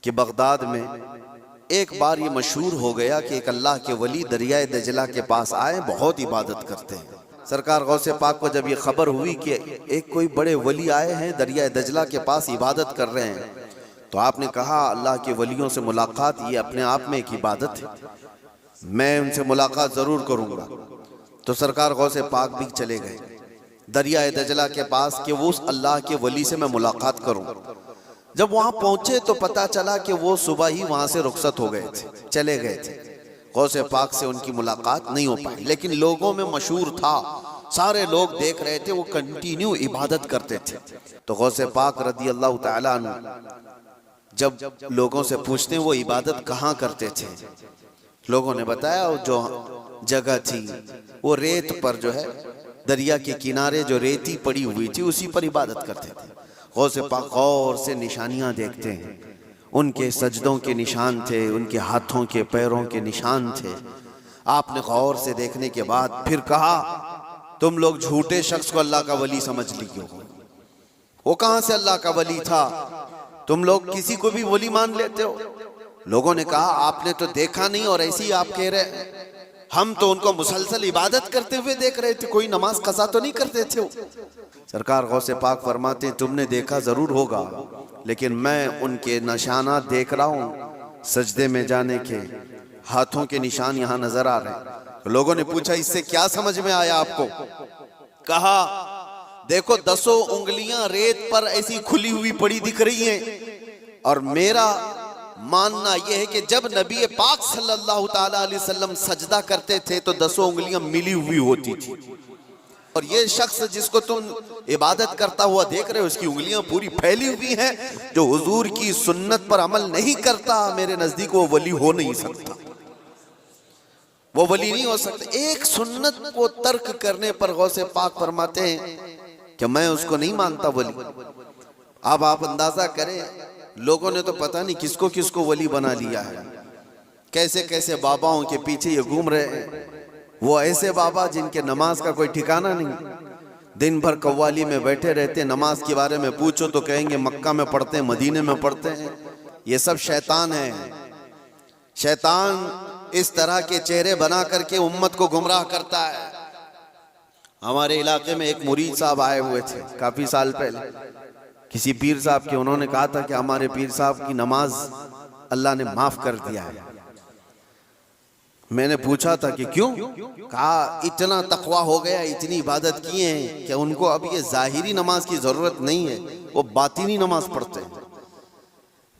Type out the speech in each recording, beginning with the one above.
کہ بغداد میں ایک بار یہ مشہور ہو گیا کہ ایک اللہ کے ولی دریائے دجلہ کے پاس آئے، بہت عبادت کرتے ہیں۔ سرکار غوث پاک کو جب یہ خبر ہوئی کہ ایک کوئی بڑے ولی آئے ہیں دریائے دجلہ کے پاس عبادت کر رہے ہیں، تو آپ نے کہا اللہ کے ولیوں سے ملاقات یہ اپنے آپ میں ایک عبادت ہے، میں ان سے ملاقات ضرور کروں گا۔ تو سرکار غوث پاک بھی چلے گئے دریائے دجلہ کے پاس کہ وہ اس اللہ کے ولی سے میں ملاقات کروں۔ جب وہاں پہنچے تو پتا چلا کہ وہ صبح ہی وہاں سے رخصت ہو گئے تھے، چلے گئے تھے۔ غوث پاک سے ان کی ملاقات نہیں ہو پائی، لیکن لوگوں میں مشہور تھا، سارے لوگ دیکھ رہے تھے، وہ کنٹینیو عبادت کرتے تھے۔ تو غوث پاک رضی اللہ تعالیٰ عنہ جب لوگوں سے پوچھتے ہیں وہ عبادت کہاں کرتے تھے، لوگوں نے بتایا وہ جو جگہ تھی وہ ریت پر جو ہے دریا کے کنارے جو ریتی پڑی ہوئی تھی اسی پر عبادت کرتے تھے۔ غوث پاک غور سے نشانیاں دیکھتے ہیں، ان کے سجدوں کے نشان تھے، ان کے ہاتھوں کے پیروں کے نشان تھے۔ آپ نے غور سے دیکھنے کے بعد پھر کہا تم لوگ جھوٹے شخص کو اللہ کا ولی سمجھ لیے ہو، وہ کہاں سے اللہ کا ولی تھا، تم لوگ کسی کو بھی ولی مان لیتے ہو۔ لوگوں نے کہا آپ نے تو دیکھا نہیں اور ایسی آپ کہہ رہے ہیں، ہم تو ان کو مسلسل عبادت کرتے ہوئے دیکھ رہے تھے، کوئی نماز قضا تو نہیں کرتے تھے۔ سرکار غوث پاک فرماتے ہیں تم نے دیکھا ضرور ہوگا، لیکن میں ان کے نشانات دیکھ رہا ہوں، سجدے میں جانے کے ہاتھوں کے نشان یہاں نظر آ رہے ہیں۔ لوگوں نے پوچھا اس سے کیا سمجھ میں آیا آپ کو؟ کہا دیکھو 10 انگلیاں ریت پر ایسی کھلی ہوئی پڑی دکھ رہی ہیں، اور میرا ماننا یہ ہے کہ جب نبی پاک صلی اللہ تعالیٰ علیہ وسلم سجدہ کرتے تھے تو 10 انگلیاں ملی ہوئی ہوتی تھی، اور یہ شخص جس کو تم عبادت کرتا ہوا دیکھ رہے ہو اس کی انگلیاں پوری پھیلی ہوئی ہیں، جو حضور کی سنت پر عمل نہیں کرتا میرے نزدیک وہ ولی ہو نہیں سکتا، وہ ولی نہیں ہو سکتا۔ ایک سنت کو ترک کرنے پر غوث پاک فرماتے ہیں کہ میں اس کو نہیں مانتا ولی۔ اب آپ اندازہ کریں لوگوں نے تو پتہ نہیں کس کو ولی بنا لیا ہے، کیسے کیسے باباؤں کے پیچھے یہ گھوم رہے ہیں، وہ ایسے بابا جن کے نماز کا کوئی ٹھکانہ نہیں، دن بھر قوالی میں بیٹھے رہتے، نماز کے بارے میں پوچھو تو کہیں گے مکہ میں پڑھتے ہیں، مدینے میں پڑھتے ہیں۔ یہ سب شیطان ہے، شیطان اس طرح کے چہرے بنا کر کے امت کو گمراہ کرتا ہے۔ ہمارے علاقے میں ایک مرید صاحب آئے ہوئے تھے کافی سال پہلے، کسی پیر صاحب کے، انہوں نے کہا تھا کہ ہمارے پیر صاحب کی نماز اللہ نے معاف کر دیا ہے۔ میں نے پوچھا تھا کہ کیوں؟ کہا اتنا تقویٰ ہو گیا، اتنی عبادت کیے ہیں کہ ان کو اب یہ ظاہری نماز کی ضرورت نہیں ہے، وہ باطنی نماز پڑھتے ہیں۔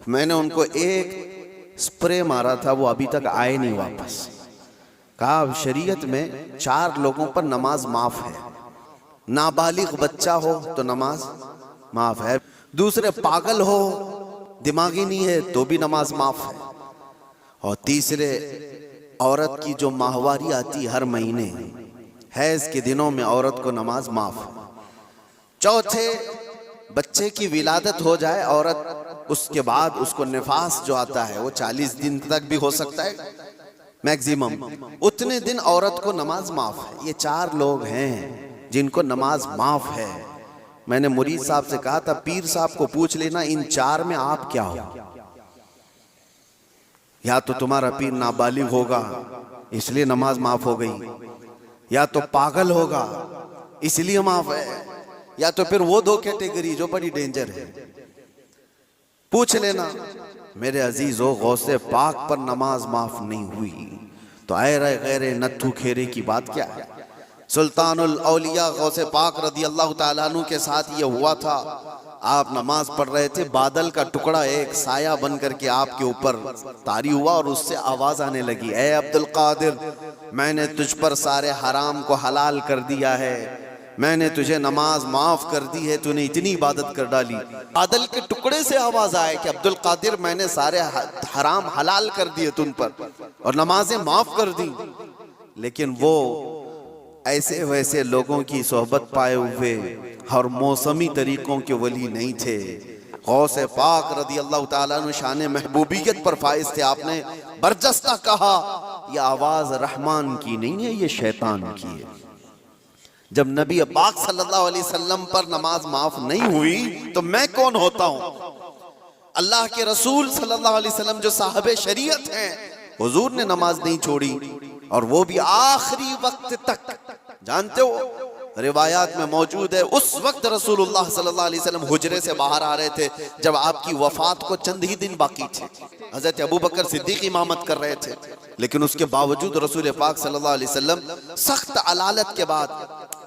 میں نے ان کو ایک سپرے مارا تھا، وہ ابھی تک آئے نہیں واپس۔ کہا شریعت میں 4 لوگوں پر نماز معاف ہے، نابالغ بچہ ہو تو نماز معاف ہے، دوسرے پاگل ہو دماغی نہیں ہے تو بھی نماز معاف ہے، اور تیسرے عورت کی جو ماہواری آتی ہر مہینے حیض کے دنوں میں عورت کو نماز معاف ہے، چوتھے بچے کی ولادت ہو جائے عورت، اس کے بعد اس کو نفاس جو آتا ہے وہ 40 دن تک بھی ہو سکتا ہے میکزیمم، اتنے دن عورت کو نماز معاف ہے۔ یہ 4 لوگ ہیں جن کو نماز معاف ہے۔ میں نے مرید صاحب سے کہا تھا پیر صاحب کو پوچھ لینا ان 4 میں آپ کیا ہو، یا تو تمہارا پیر نابالغ ہوگا اس لیے نماز معاف ہو گئی، یا تو پاگل ہوگا اس لیے معاف ہے، یا تو پھر وہ 2 کیٹیگری جو بڑی ڈینجر ہے، پوچھ لینا۔ میرے عزیزو غوث پاک پر نماز معاف نہیں ہوئی تو غیر نتھو کھیرے کی بات کیا ہے؟ سلطان الاولیاء غوث پاک رضی اللہ تعالیٰ عنہ کے ساتھ یہ ہوا تھا، آپ نماز پڑھ رہے تھے، بادل کا ٹکڑا ایک سایہ بن کر کے آپ کے اوپر طاری ہوا اور اس سے آواز آنے لگی، اے عبدالقادر میں نے تجھ پر سارے حرام کو حلال کر دیا ہے، میں نے تجھے نماز معاف کر دی ہے، تو نے اتنی عبادت کر ڈالی۔ بادل کے ٹکڑے سے آواز آئے کہ عبدالقادر میں نے سارے حرام حلال کر دیے تم پر اور نمازیں معاف کر دی، لیکن وہ ایسے ویسے لوگوں کی صحبت پائے ہوئے اور موسمی طریقوں کے ولی نہیں تھے۔ غوث پاک رضی اللہ تعالیٰ عنہ شان محبوبیت پر فائز تھے۔ آپ نے برجستہ کہا یہ آواز رحمان کی نہیں ہے، یہ شیطان کی ہے۔ جب نبی پاک صلی اللہ علیہ وسلم پر نماز معاف نہیں ہوئی تو میں کون ہوتا ہوں؟ اللہ کے رسول صلی اللہ علیہ وسلم جو صاحب شریعت ہیں، حضور نے نماز نہیں چھوڑی، اور وہ بھی آخری وقت تک۔ جانتے ہو روایات میں موجود ہے اس وقت رسول اللہ صلی اللہ علیہ وسلم حجرے سے باہر آ رہے تھے جب آپ کی وفات کو چند ہی دن باقی تھے۔ حضرت ابوبکر صدیق امامت کر رہے تھے، لیکن اس کے باوجود رسول پاک صلی اللہ علیہ وسلم سخت علالت کے بعد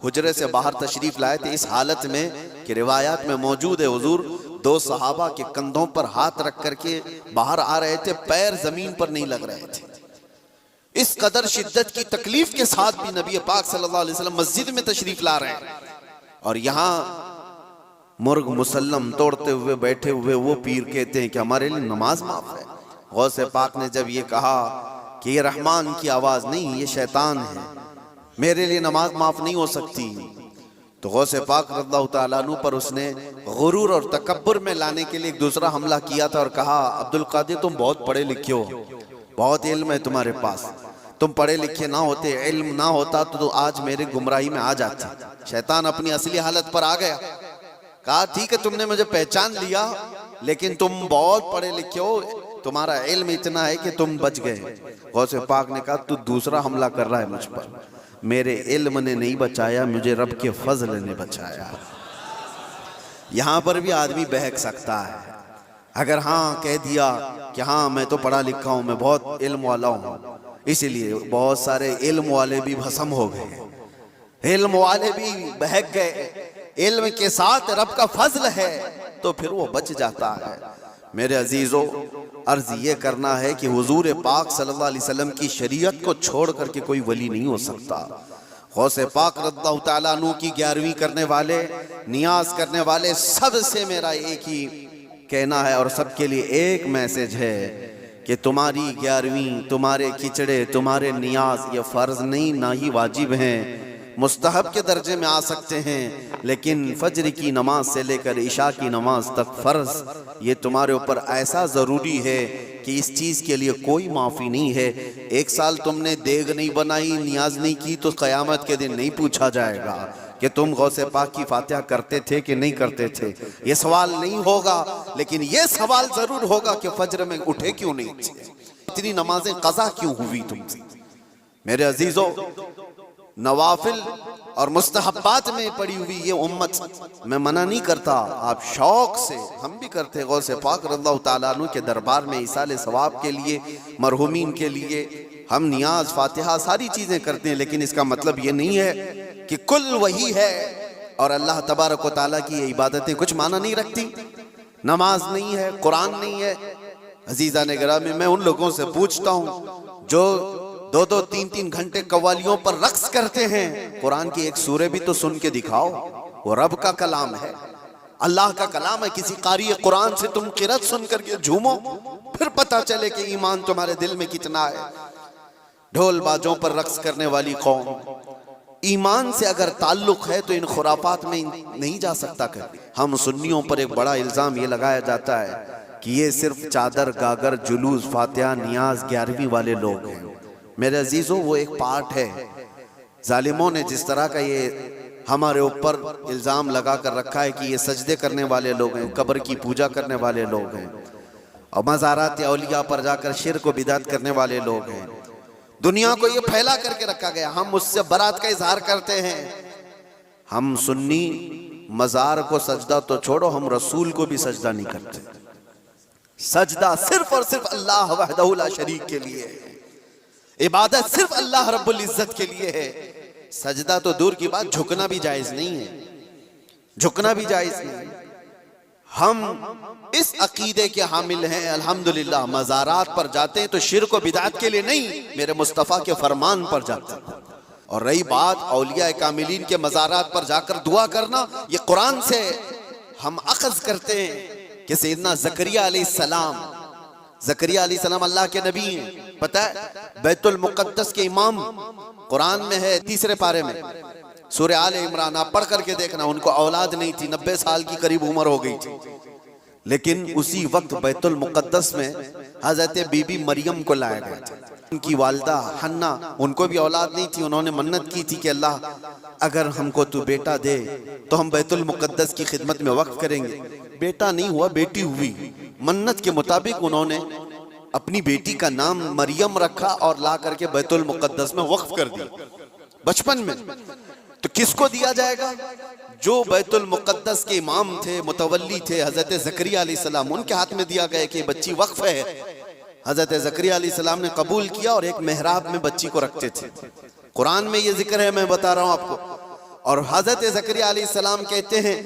حجرے سے باہر تشریف لائے تھے، اس حالت میں کہ روایات میں موجود ہے حضور دو صحابہ کے کندھوں پر ہاتھ رکھ کر کے باہر آ رہے تھے، پیر زمین پر نہیں لگ رہے تھے۔ اس قدر شدت کی تکلیف کے ساتھ بھی نبی پاک صلی اللہ علیہ وسلم مسجد میں تشریف لا رہے ہیں، اور یہاں مرغ مسلم توڑتے ہوئے بیٹھے ہوئے وہ پیر کہتے ہیں کہ ہمارے لیے نماز معاف ہے۔ غوث پاک نے جب یہ کہا کہ یہ رحمان کی آواز نہیں، یہ شیطان ہے، میرے لیے نماز معاف نہیں ہو سکتی، تو غوث پاک رضی اللہ تعالیٰ عنہ پر اس نے غرور اور تکبر میں لانے کے لیے ایک دوسرا حملہ کیا تھا اور کہا عبدالقادر تم بہت پڑھے لکھے ہو، بہت علم ہے تمہارے پاس، تم پڑھے لکھے نہ ہوتے، علم نہ ہوتا تو آج میرے گمراہی میں آ جاتے۔ شیطان اپنی اصلی حالت پر آ گیا، کہا ٹھیک ہے تم نے مجھے پہچان لیا لیکن تم بہت پڑھے لکھے ہو، تمہارا علم اتنا ہے کہ تم بچ گئے۔ غوث پاک نے کہا تو دوسرا حملہ کر رہا ہے مجھ پر، میرے علم نے نہیں بچایا، مجھے رب کے فضل نے بچایا۔ یہاں پر بھی آدمی بہک سکتا ہے، اگر ہاں کہہ دیا کہ ہاں میں تو پڑھا لکھا ہوں، میں بہت علم والا ہوں، اسی لیے بہت سارے علم والے بھی بھسم ہو گئے، علم والے بھی بہک گئے۔ علم کے ساتھ رب کا فضل ہے تو پھر وہ بچ جاتا ہے۔ میرے عزیزو، عرض یہ کرنا ہے کہ حضور پاک صلی اللہ علیہ وسلم کی شریعت کو چھوڑ کر کے کوئی ولی نہیں ہو سکتا۔ غوث پاک رضی اللہ تعالیٰ عنہ کی 11ویں کرنے والے، نیاز کرنے والے، سب سے میرا ایک ہی کہنا ہے اور سب کے لیے ایک میسج ہے کہ تمہاری 11ویں، تمہارے کھچڑے، تمہارے نیاز یہ فرض نہیں، نہ ہی واجب ہیں، مستحب کے درجے میں آ سکتے ہیں، لیکن فجر کی نماز سے لے کر عشاء کی نماز تک فرض یہ تمہارے اوپر ایسا ضروری ہے کہ اس چیز کے لیے کوئی معافی نہیں ہے۔ ایک سال تم نے دیگ نہیں بنائی، نیاز نہیں کی تو قیامت کے دن نہیں پوچھا جائے گا کہ تم غوث پاک کی فاتحہ کرتے تھے کہ نہیں کرتے تھے، یہ سوال نہیں ہوگا، لیکن یہ سوال ضرور ہوگا کہ فجر میں اٹھے کیوں نہیں تھے، اتنی نمازیں قضا کیوں ہوئی تم سے۔ میرے عزیزو، نوافل اور مستحبات میں پڑی ہوئی یہ امت، میں منع نہیں کرتا، آپ شوق سے، ہم بھی کرتے، غوث پاک رضی اللہ تعالیٰ عنہ کے دربار میں ایصال ثواب کے لیے، مرحومین کے لیے ہم نیاز، فاتحہ، ساری چیزیں کرتے ہیں، لیکن اس کا مطلب یہ نہیں ہے کہ کل وہی ہے اور اللہ تبارک و تعالیٰ کی یہ عبادتیں کچھ معنی نہیں رکھتی، نماز نہیں ہے، قرآن نہیں ہے۔ عزیزان گرامی، میں ان لوگوں سے پوچھتا ہوں جو 2-2 3-3 گھنٹے قوالیوں پر رقص کرتے ہیں، قرآن کی ایک سورہ بھی تو سن کے دکھاؤ، وہ رب کا کلام ہے، اللہ کا کلام ہے، کسی قاری قرآن سے تم قرأت سن کر کے جھومو، پھر پتہ چلے کہ ایمان تمہارے دل میں کتنا ہے۔ ڈھول باجوں پر رقص کرنے والی قوم، ایمان سے اگر تعلق ہے تو ان خرافات میں نہیں جا سکتا۔ ہم سنیوں پر ایک بڑا الزام یہ لگایا جاتا ہے کہ یہ صرف چادر، گاگر، جلوس، فاتحہ، نیاز، 11ویں والے لوگ ہیں۔ میرے عزیزوں، وہ ایک پارٹ ہے۔ ظالموں نے جس طرح کا یہ ہمارے اوپر الزام لگا کر رکھا ہے کہ یہ سجدے کرنے والے لوگ ہیں، قبر کی پوجا کرنے والے لوگ ہیں، اور مزارات اولیاء پر جا کر شرک و بدعت کرنے والے لوگ ہیں، دنیا کو یہ پھیلا کر کے رکھا گیا۔ ہم اس سے برات کا اظہار کرتے ہیں۔ ہم سنی مزار کو سجدہ تو چھوڑو، ہم رسول کو بھی سجدہ نہیں کرتے۔ سجدہ صرف اور صرف اللہ وحدہ لا شریک کے لیے ہے، عبادت صرف اللہ رب العزت کے لیے ہے۔ سجدہ تو دور کی بات، جھکنا بھی جائز نہیں ہے، جھکنا بھی جائز نہیں ہے۔ ہم اس عقیدے کے حامل ہیں، الحمدللہ مزارات پر جاتے ہیں تو شرک و بدعت کے لیے نہیں، میرے مصطفیٰ کے فرمان پر جاتے ہیں۔ اور رہی بات اولیاء کاملین کے مزارات پر جا کر دعا کرنا، یہ قرآن سے ہم اخذ کرتے ہیں کہ سیدنا زکریا علیہ السلام، زکریا علیہ السلام اللہ کے نبی ہیں، پتہ ہے بیت المقدس کے امام، قرآن میں ہے 3 پارے میں، سورہ آل عمران، آپ پڑھ کر کے دیکھنا، ان کو اولاد نہیں تھی، 90 سال کی قریب عمر ہو گئی تھی، لیکن اسی وقت بیت المقدس میں حضرت بی بی مریم کو لایا گیا تھا۔ ان کی والدہ حنا، ان کو بھی اولاد نہیں تھی، انہوں نے منت کی تھی کہ اللہ اگر ہم کو تو بیٹا دے تو ہم بیت المقدس کی خدمت میں وقف کریں گے۔ بیٹا نہیں ہوا، بیٹی ہوئی، منت کے مطابق انہوں نے اپنی بیٹی کا نام مریم رکھا اور لا کر کے بیت المقدس میں وقف کر دیا بچپن میں. تو کس کو دیا جائے گا؟ جو بیت المقدس کے امام تھے، متولی تھے، حضرت زکریا علیہ السلام، ان کے ہاتھ میں دیا گیا کہ بچی وقف ہے. حضرت زکریا علیہ السلام نے قبول کیا اور ایک محراب میں بچی کو رکھتے تھے. قرآن میں یہ ذکر ہے، میں بتا رہا ہوں آپ کو. اور حضرت زکریا علیہ السلام کہتے ہیں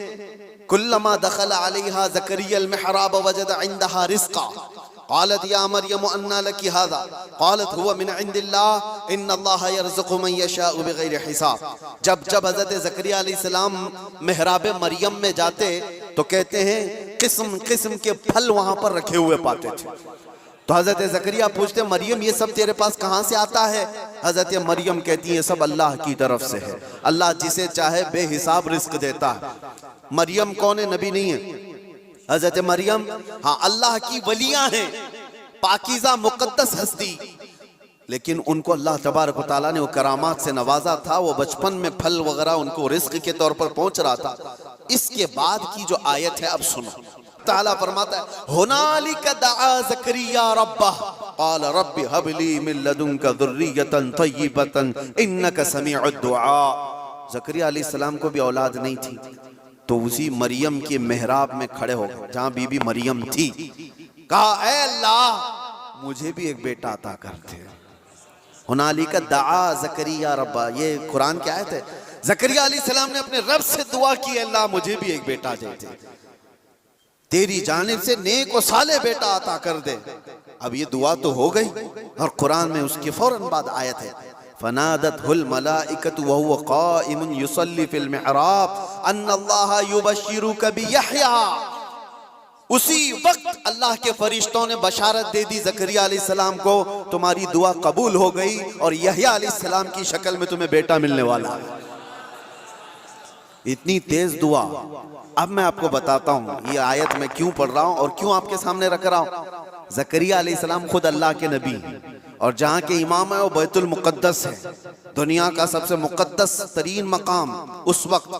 کلما دخل علیہا زکریا المحراب وجد عندها رزقا قالت یا مریم انا لکی هذا قالت هو من عند اللہ ان اللہ یرزق من یشاء بغیر حساب. جب حضرت زکریا علیہ السلام محراب مریم میں جاتے تو کہتے ہیں قسم قسم کے پھل وہاں پر رکھے ہوئے پاتے تھے. تو حضرت زکریا پوچھتے مریم یہ سب تیرے پاس کہاں سے آتا ہے؟ حضرت مریم کہتی ہے سب اللہ کی طرف سے ہے، اللہ جسے چاہے بے حساب رزق دیتا ہے. مریم کون ہے؟ نبی نہیں ہے. حضرت مریم ہاں اللہ کی ولیاں ہیں، پاکیزہ مقدس ہستی، لیکن ان کو اللہ تبارک و تعالیٰ نے وہ کرامات سے نوازا تھا. وہ بچپن میں پھل وغیرہ ان کو رزق کے طور پر پہنچ رہا تھا. اس کے بعد کی جو آیت ہے اب سنو. تعالیٰ فرماتا ہے ہنالک دعا زکریا ربہ قال رب ہب لی من لدنک ذریۃ طیبۃ انک سمیع الدعاء. زکریا علیہ السلام کو بھی اولاد نہیں تھی تو اسی مریم کے محراب میں کھڑے ہو گئے جہاں بی بی مریم تھی، کہا اے اللہ مجھے بھی ایک بیٹا عطا کر دے. ہنالک دعا زکریا ربہ، یہ قرآن کی آیت ہے. زکریا علیہ السلام نے اپنے رب سے دعا کی اللہ مجھے بھی ایک بیٹا دے دے، تیری جانب سے نیک و صالح بیٹا عطا کر دے. اب یہ دعا تو ہو گئی اور قرآن میں اس کے فوراً بعد آیت ہے فنادته الملائکۃ وهو قائم یصلی فی المحراب ان اللہ یبشرک بیحییٰ. اسی وقت اللہ کے فرشتوں نے بشارت دے دی زکریا علیہ السلام کو تمہاری دعا قبول ہو گئی اور یحییٰ علیہ السلام کی شکل میں تمہیں بیٹا ملنے والا ہے. اتنی تیز دعا. اب میں آپ کو بتاتا ہوں یہ آیت میں کیوں پڑھ رہا ہوں اور کیوں آپ کے سامنے رکھ رہا ہوں. زکریا علیہ السلام خود اللہ کے نبی اور جہاں کے امام ہے وہ بیت المقدس ہے، دنیا کا سب سے مقدس ترین مقام. اس وقت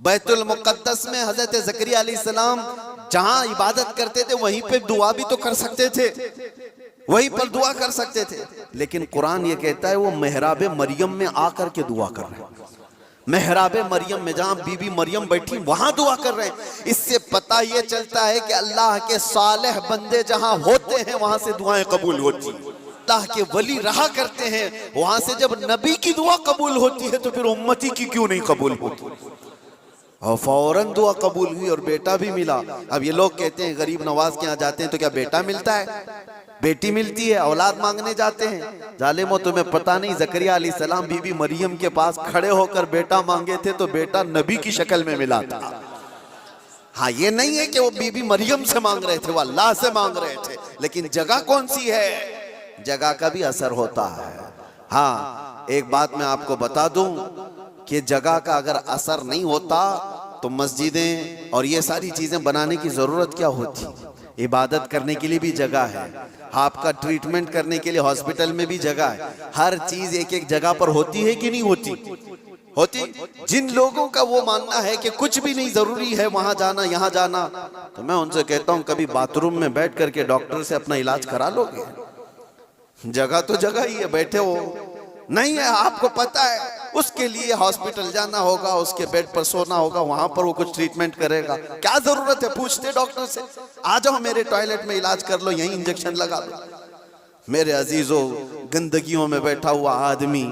بیت المقدس میں حضرت زکریا علیہ السلام جہاں عبادت کرتے تھے وہیں پہ دعا بھی تو کر سکتے تھے، وہیں پر دعا کر سکتے تھے. لیکن قرآن یہ کہتا ہے وہ محراب مریم میں آ کر کے دعا کر رہے ہیں. محراب مریم میں جہاں بی بی مریم بیٹھی وہاں دعا کر رہے ہیں. اس سے پتہ یہ چلتا ہے کہ اللہ کے صالح بندے جہاں ہوتے ہیں وہاں سے دعائیں قبول ہوتی ہیں. اللہ کے ولی رہا کرتے ہیں وہاں سے جب نبی کی دعا قبول ہوتی ہے تو پھر امتی کی کیوں نہیں قبول ہوتی؟ اور فوراً دعا قبول ہوئی اور بیٹا بھی ملا. اب یہ لوگ کہتے ہیں غریب نواز کے یہاں جاتے ہیں تو کیا بیٹا ملتا ہے؟ بیٹی ملتی ہے، اولاد مانگنے جاتے ہیں. ظالمو تمہیں پتہ نہیں زکریا علیہ السلام بی بی مریم کے پاس کھڑے ہو کر بیٹا مانگے تھے تو بیٹا نبی کی شکل میں ملا تھا. ہاں یہ نہیں ہے کہ وہ بی بی مریم سے مانگ رہے تھے، وہ اللہ سے مانگ رہے تھے. لیکن جگہ کون سی ہے؟ جگہ کا بھی اثر ہوتا ہے. ہاں ایک بات میں آپ کو بتا دوں کہ جگہ کا اگر اثر نہیں ہوتا تو مسجدیں اور یہ ساری چیزیں بنانے کی ضرورت کیا ہوتی؟ عبادت کرنے کے لیے بھی جگہ ہے، آپ کا ٹریٹمنٹ کرنے کے لیے ہاسپٹل میں بھی جگہ ہے. ہر چیز ایک ایک جگہ پر ہوتی ہے کہ نہیں ہوتی؟ ہوتی. جن لوگوں کا وہ ماننا ہے کہ کچھ بھی نہیں ضروری ہے وہاں جانا یہاں جانا، تو میں ان سے کہتا ہوں کبھی باتھ روم میں بیٹھ کر کے ڈاکٹر سے اپنا علاج کرا لو گے. جگہ تو جگہ ہی ہے، بیٹھے ہو نہیں ہے آپ کو پتا ہے اس کے لیے ہاسپٹل جانا ہوگا، اس کے بیڈ پر سونا ہوگا، وہاں پر وہ کچھ ٹریٹمنٹ کرے گا. کیا ضرورت ہے؟ پوچھتے ڈاکٹر سے آ جاؤ میرے ٹوائلٹ میں علاج کر لو، یہیں انجیکشن لگا لو. میرے عزیزو گندگیوں میں بیٹھا ہوا آدمی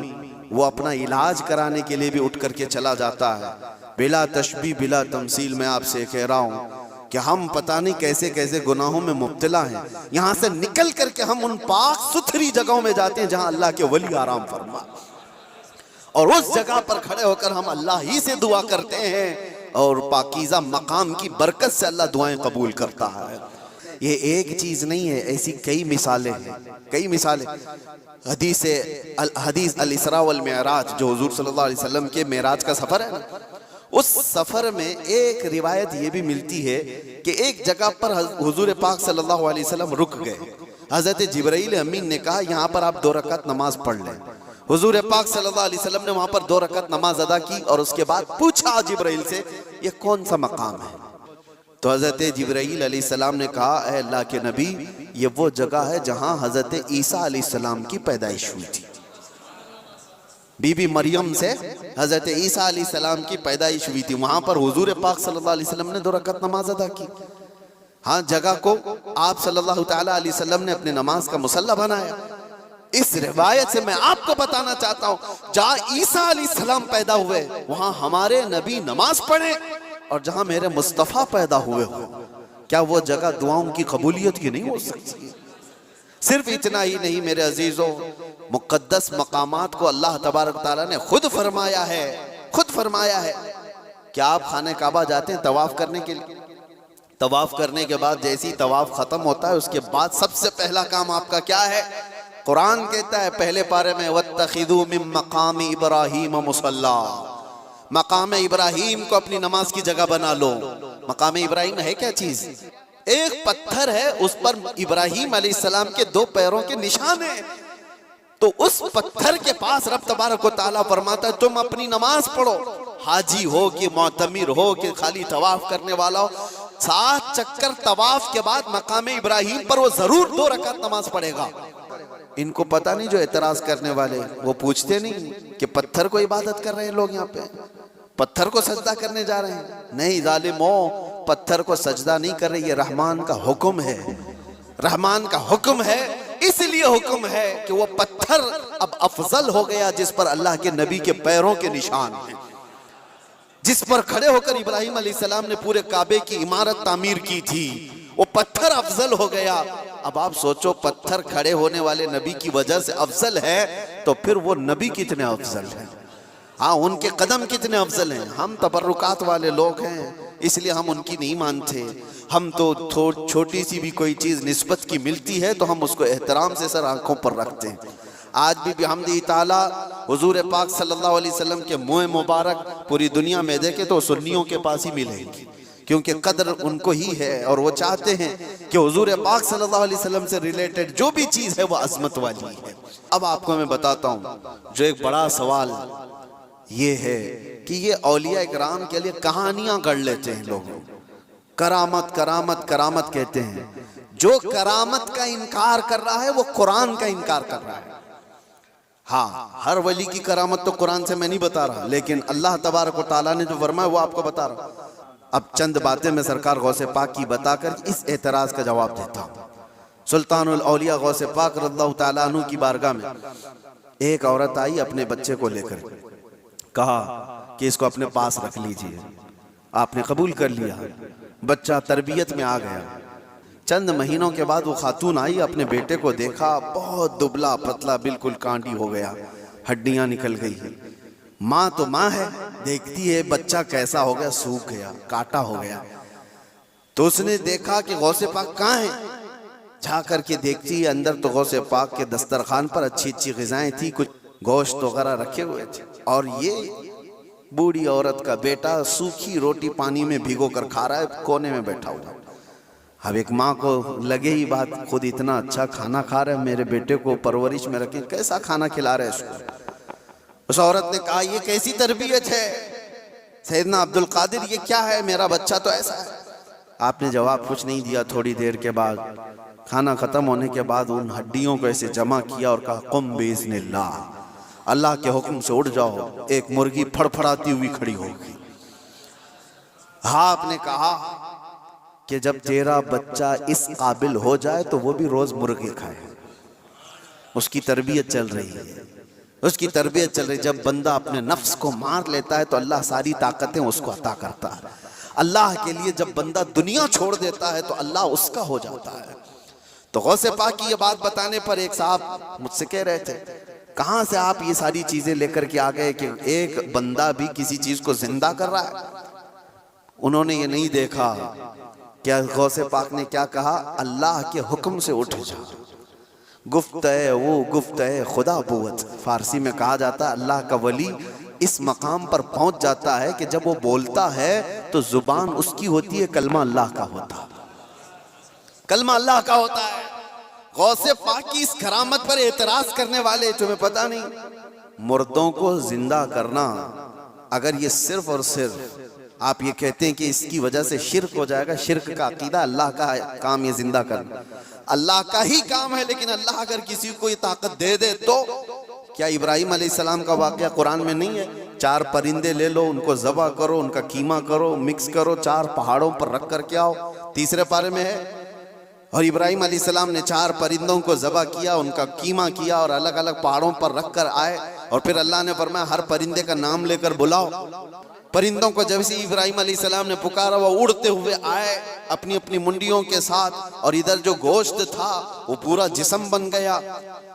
وہ اپنا علاج کرانے کے لیے بھی اٹھ کر کے چلا جاتا ہے. بلا تشبیہ بلا تمثیل میں آپ سے کہہ رہا ہوں کہ ہم پتہ نہیں کیسے کیسے گناہوں میں مبتلا ہیں. یہاں سے نکل کر کے ہم ان پاک ستھری جگہوں میں جاتے ہیں جہاں اللہ کے ولی آرام فرما، اور اس جگہ پر کھڑے ہو کر ہم اللہ ہی سے دعا کرتے ہیں اور پاکیزہ مقام کی برکت سے اللہ دعائیں قبول کرتا ہے. یہ ایک چیز نہیں ہے، ایسی کئی مثالیں ہیں، کئی مثالیں. حدیث الاسراء والمعراج جو حضور صلی اللہ علیہ وسلم کے معراج کا سفر ہے نا، اس سفر میں ایک روایت یہ بھی ملتی ہے کہ ایک جگہ پر حضور پاک صلی اللہ علیہ وسلم رک گئے. حضرت جبرائیل امین نے کہا یہاں پر آپ 2 رکعت نماز پڑھ لیں. حضور پاک صلی اللہ علیہ وسلم نے وہاں پر 2 رکعت نماز ادا کی اور اس کے بعد پوچھا جبرائیل سے یہ کون سا مقام ہے؟ تو حضرت جبرائیل علیہ السلام نے کہا اے اللہ کے نبی یہ وہ جگہ ہے جہاں حضرت عیسیٰ علیہ السلام کی پیدائش ہوئی تھی. بی بی مریم سے حضرت عیسیٰ علیہ السلام کی پیدائش ہوئی تھی. وہاں پر حضور پاک صلی اللہ علیہ وسلم نے 2 رکعت نماز ادا کی. ہاں جگہ کو آپ صلی اللہ تعالیٰ علیہ وسلم نے اپنے نماز کا مصلی بنایا. اس روایت سے میں آپ کو بتانا چاہتا ہوں جہاں عیسیٰ علیہ السلام پیدا ہوئے وہاں ہمارے نبی نماز پڑھیں، اور جہاں میرے مصطفیٰ پیدا ہوئے ہو کیا وہ جگہ دعاؤں کی قبولیت کی نہیں ہو سکتی؟ صرف اتنا ہی نہیں میرے عزیزوں، مقدس مقامات کو اللہ تبارک تعالیٰ نے خود فرمایا ہے کہ آپ خانہ کعبہ جاتے ہیں طواف کرنے کے لیے. طواف کرنے کے بعد جیسی طواف ختم ہوتا ہے اس کے بعد سب سے پہلا کام آپ کا کیا ہے؟ قرآن کہتا ہے پہلے پارے میں وَاتَّخِذُوا مِن مَقَامِ إِبْرَاهِيمَ مُصَلَّى، مقام ابراہیم کو اپنی نماز کی جگہ بنا لو. مقام ابراہیم ہے کیا چیز؟ ایک پتھر ہے، اس پر ابراہیم علیہ السلام کے 2 پیروں کے نشان ہیں. تو اس پتھر کے پاس رب تبارک و تعالیٰ فرماتا ہے تم اپنی نماز پڑھو. حاجی ہو کہ معتمر ہو کہ خالی طواف کرنے والا ہو، 7 چکر طواف کے بعد مقام ابراہیم پر وہ ضرور 2 رکعت نماز پڑھے گا. ان کو پتہ نہیں جو اعتراض کرنے والے وہ پوچھتے نہیں کہ پتھر کو عبادت کر رہے ہیں لوگ، یہاں پہ پتھر کو سجدہ کرنے جا رہے ہیں. نہیں ظالموں، پتھر کو سجدہ نہیں کر رہے، یہ رحمان کا حکم ہے. رحمان کا حکم ہے، اس لیے حکم ہے کہ وہ پتھر اب افضل ہو گیا جس پر اللہ کے نبی کے پیروں کے نشان ہیں، جس پر کھڑے ہو کر ابراہیم علیہ السلام نے پورے کعبے کی عمارت تعمیر کی تھی. وہ پتھر افضل ہو گیا. اب آپ سوچو پتھر کھڑے ہونے والے نبی کی وجہ سے افضل ہے تو پھر وہ نبی کتنے افضل ہیں. ہاں ان کے قدم کتنے افضل ہیں. ہم تبرکات والے لوگ ہیں اس لیے ہم ان کی نہیں مانتے. ہم تو چھوٹی سی بھی کوئی چیز نسبت کی ملتی ہے تو ہم اس کو احترام سے سر آنکھوں پر رکھتے ہیں. آج بھی بحمدہ تعالیٰ حضور پاک صلی اللہ علیہ وسلم کے منہ مبارک پوری دنیا میں دیکھے تو سنیوں کے پاس ہی ملے گی، کیونکہ قدر ان کو ہی ہے اور وہ چاہتے ہیں کہ حضور پاک صلی اللہ علیہ وسلم سے ریلیٹڈ جو بھی چیز ہے وہ عظمت والی ہے. اب آپ کو میں بتاتا ہوں جو ایک بڑا سوال یہ ہے کہ یہ اولیاء اکرام کے لیے کہانیاں گڑھ لیتے ہیں لوگ. کرامت کرامت کرامت کہتے ہیں. جو کرامت کا انکار کر رہا ہے وہ قرآن کا انکار کر رہا ہے. ہاں ہر ولی کی کرامت تو قرآن سے میں نہیں بتا رہا، لیکن اللہ تبارک و تعالیٰ نے جو فرمایا وہ آپ کو بتا رہا ہوں. اب چند باتیں میں سرکار غوث پاک کی بتا کر اس اعتراض کا جواب دیتا ہوں. سلطان الاولیاء غوث پاک رضی اللہ تعالیٰ عنہ کی بارگاہ میں ایک عورت آئی اپنے بچے کو لے کر، کہا کہ اس کو اپنے پاس رکھ لیجئے. آپ نے قبول کر لیا. بچہ تربیت میں آ گیا. چند مہینوں کے بعد وہ خاتون آئی، اپنے بیٹے کو دیکھا بہت دبلا پتلا بالکل کانڈی ہو گیا، ہڈیاں نکل گئی. ماں تو ماں ہے، دیکھتی ہے بچہ کیسا ہو گیا، سوکھ گیا، کاٹا ہو گیا. تو اس نے دیکھا کہ غوث پاک کہاں ہیں. جا کر کے دیکھتی ہے اندر تو غوث پاک کے دسترخوان پر اچھی اچھی غذائیں تھی، کچھ گوشت وغیرہ رکھے ہوئے تھے، اور یہ بوڑھی عورت کا بیٹا سوکھی روٹی پانی میں بھگو کر کھا رہا ہے، کونے میں بیٹھا ہوا. اب ایک ماں کو لگے ہی بات، خود اتنا اچھا کھانا کھا رہا ہے، میرے بیٹے کو پرورش میں رکھیں، کیسا کھانا کھلا رہے ہیں اس کو. اس عورت نے کہا یہ کیسی تربیت ہے سیدنا عبدالقادر، یہ کیا ہے، میرا بچہ تو ایسا ہے. آپ نے جواب کچھ نہیں دیا. تھوڑی دیر کے بعد کھانا ختم ہونے کے بعد ان ہڈیوں کو ایسے جمع کیا اور کہا قم باذن اللہ، اللہ کے حکم سے اٹھ جاؤ. ایک مرغی پھڑ پھڑاتی ہوئی کھڑی ہو گئی. ہاں آپ نے کہا کہ جب تیرا بچہ اس قابل ہو جائے تو وہ بھی روز مرغی کھائے. اس کی تربیت چل رہی ہے، اس کی تربیت چل رہی. جب بندہ اپنے نفس کو مار لیتا ہے تو اللہ ساری طاقتیں اس کو عطا کرتا ہے. اللہ کے لیے جب بندہ دنیا چھوڑ دیتا ہے تو اللہ اس کا ہو جاتا ہے. تو غوث پاک کی یہ بات بتانے پر ایک صاحب مجھ سے کہہ رہے تھے کہاں سے آپ یہ ساری چیزیں لے کر کے آ گئے کہ ایک بندہ بھی کسی چیز کو زندہ کر رہا ہے. انہوں نے یہ نہیں دیکھا کیا غوث پاک نے کیا کہا، اللہ کے حکم سے اٹھ جا. گفت ہے وہ گفت ہے خدا بوت. فارسی میں کہا جاتا ہے اللہ کا ولی اس مقام پر پہنچ جاتا ہے کہ جب وہ بولتا ہے تو زبان اس کی ہوتی ہے، کلمہ اللہ کا ہوتا ہے، کلمہ اللہ کا ہوتا ہے. غوث پاک کی اس کرامت پر اعتراض کرنے والے، تمہیں پتہ نہیں مردوں کو زندہ کرنا اگر یہ صرف اور صرف آپ یہ کہتے ہیں کہ اس کی وجہ سے شرک ہو جائے گا. شرک کا عقیدہ اللہ کا کام یہ زندہ کرنا اللہ کا ہی کام ہے, لیکن اللہ اگر کسی کو یہ طاقت دے دے تو کیا ابراہیم علیہ السلام کا واقعہ قرآن میں نہیں ہے؟ 4 پرندے لے لو, ان کو ذبح کرو, ان کا قیمہ کرو, مکس کرو, 4 پہاڑوں پر رکھ کر کے آؤ, 3 پارے میں ہے. اور ابراہیم علیہ السلام نے 4 پرندوں کو ذبح کیا, ان کا قیمہ کیا اور الگ الگ پہاڑوں پر رکھ کر آئے, اور پھر اللہ نے فرمایا ہر پرندے کا نام لے کر بلاؤ. پرندوں کو جب سے ابراہیم علیہ السلام نے پکارا وہ اڑتے ہوئے آئے اپنی اپنی منڈیوں کے ساتھ, اور ادھر جو گوشت تھا وہ پورا جسم بن گیا,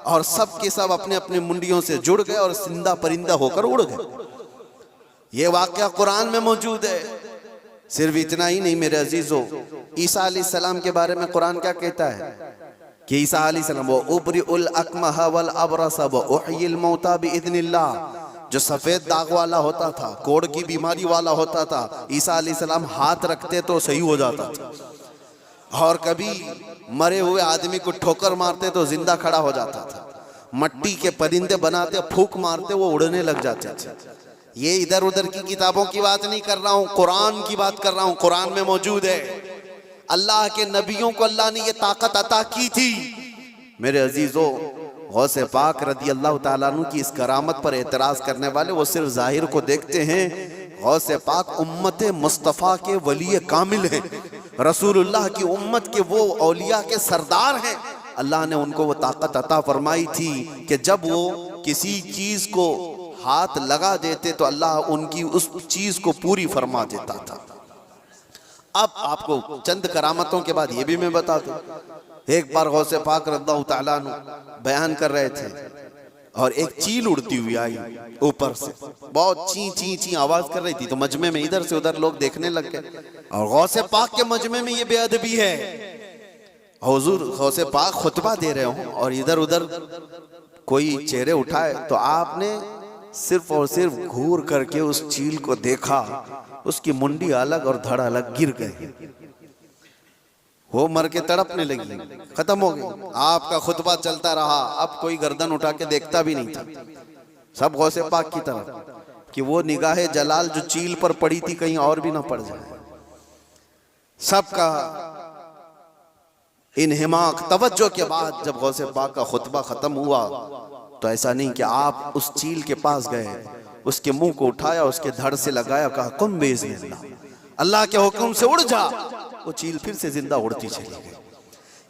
اور سب کے سب اپنے اپنے منڈیوں سے جڑ گئے اور زندہ پرندہ ہو کر اڑ گئے. یہ واقعہ قرآن میں موجود ہے. صرف اتنا ہی نہیں میرے عزیزو, عیسیٰ علیہ السلام کے بارے میں قرآن کیا کہتا ہے کہ عیسیٰ علیہ السلام وَأُبْرِئُ الْأَكْمَحَ وَالْأَبْرَصَ وَأُحْيِي الْمَوْتَى بِإِذْنِ اللَّهِ, جو سفید داغ والا ہوتا تھا, کوڑ کی بیماری والا ہوتا تھا, عیسیٰ علیہ السلام ہاتھ رکھتے تو صحیح ہو جاتا تھا, اور کبھی مرے ہوئے آدمی کو ٹھوکر مارتے تو زندہ کھڑا ہو جاتا تھا, مٹی کے پرندے بناتے پھونک مارتے وہ اڑنے لگ جاتے تھے. یہ ادھر ادھر کی کتابوں کی بات نہیں کر رہا ہوں, قرآن کی بات کر رہا ہوں. قرآن میں موجود ہے. اللہ کے نبیوں کو اللہ نے یہ طاقت عطا کی تھی. میرے عزیزو, غوث پاک رضی اللہ تعالیٰ عنہ کی اس کرامت پر اعتراض کرنے والے وہ صرف ظاہر کو دیکھتے ہیں. غوث پاک امت مصطفیٰ کے ولی کامل ہیں, رسول اللہ کی امت کے وہ اولیاء کے سردار ہیں. اللہ نے ان کو وہ طاقت عطا فرمائی تھی کہ جب وہ کسی چیز کو ہاتھ لگا دیتے تو اللہ ان کی اس چیز کو پوری فرما دیتا تھا. اب آپ کو چند کرامتوں کے بعد یہ بھی میں بتا دوں. ایک بار غوث پاک رضی اللہ تعالیٰ عنہ بیان کر رہے تھے اور ایک چیل اڑتی ہوئی آئی اوپر سے, بہت چین چین چین آواز کر رہی تھی, تو مجمع میں ادھر سے ادھر لوگ دیکھنے لگ گئے. اور غوث پاک کے مجمع میں یہ بے ادبی ہے, حضور غوث پاک خطبہ دے رہے ہوں اور ادھر ادھر کوئی چہرے اٹھائے, تو آپ نے صرف اور صرف گھور کر کے اس چیل کو دیکھا, اس کی منڈی الگ اور دھڑ الگ گر گئے, وہ مر کے تڑپنے لگی, ختم ہو گئی. آپ کا خطبہ چلتا رہا, اب کوئی گردن اٹھا کے دیکھتا بھی نہیں تھا, سب غوث پاک کی طرف کہ وہ نگاہ جلال جو چیل پر پڑی تھی کہیں اور بھی نہ پڑ جائے. سب کا انہماک توجہ کے بعد جب غوث پاک کا خطبہ ختم ہوا تو ایسا نہیں کہ آپ اس چیل کے پاس گئے, اس کے منہ کو اٹھایا, اس کے دھڑ سے لگایا, کہا قم بِإِذْنِ اللَّهِ, اللہ کے حکم سے اڑ جا. وہ چیل پھر سے زندہ اڑتی چلی گئی.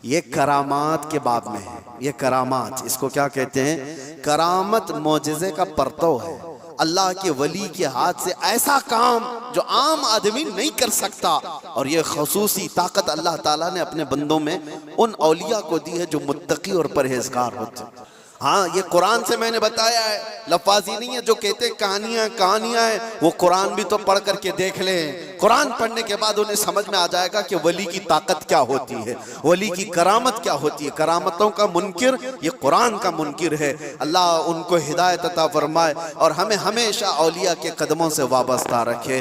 یہ کرامات کے باب میں ہے. یہ کرامات, اس کو کیا کہتے ہیں؟ کرامت معجزے کا پرتو ہے. اللہ کے ولی کے ہاتھ سے ایسا کام جو عام آدمی نہیں کر سکتا, اور یہ خصوصی طاقت اللہ تعالیٰ نے اپنے بندوں میں ان اولیاء کو دی ہے جو متقی اور پرہیزگار ہوتے ہیں. ہاں یہ قرآن سے میں نے بتایا ہے, لفاظی نہیں ہے. جو کہتے کہانیاں ہیں, وہ قرآن بھی تو پڑھ کر کے دیکھ لیں. قرآن پڑھنے کے بعد انہیں سمجھ میں آ جائے گا کہ ولی کی طاقت کیا ہوتی ہے, ولی کی کرامت کیا ہوتی ہے. کرامتوں کا منکر یہ قرآن کا منکر ہے. اللہ ان کو ہدایت عطا فرمائے اور ہمیں ہمیشہ اولیاء کے قدموں سے وابستہ رکھے.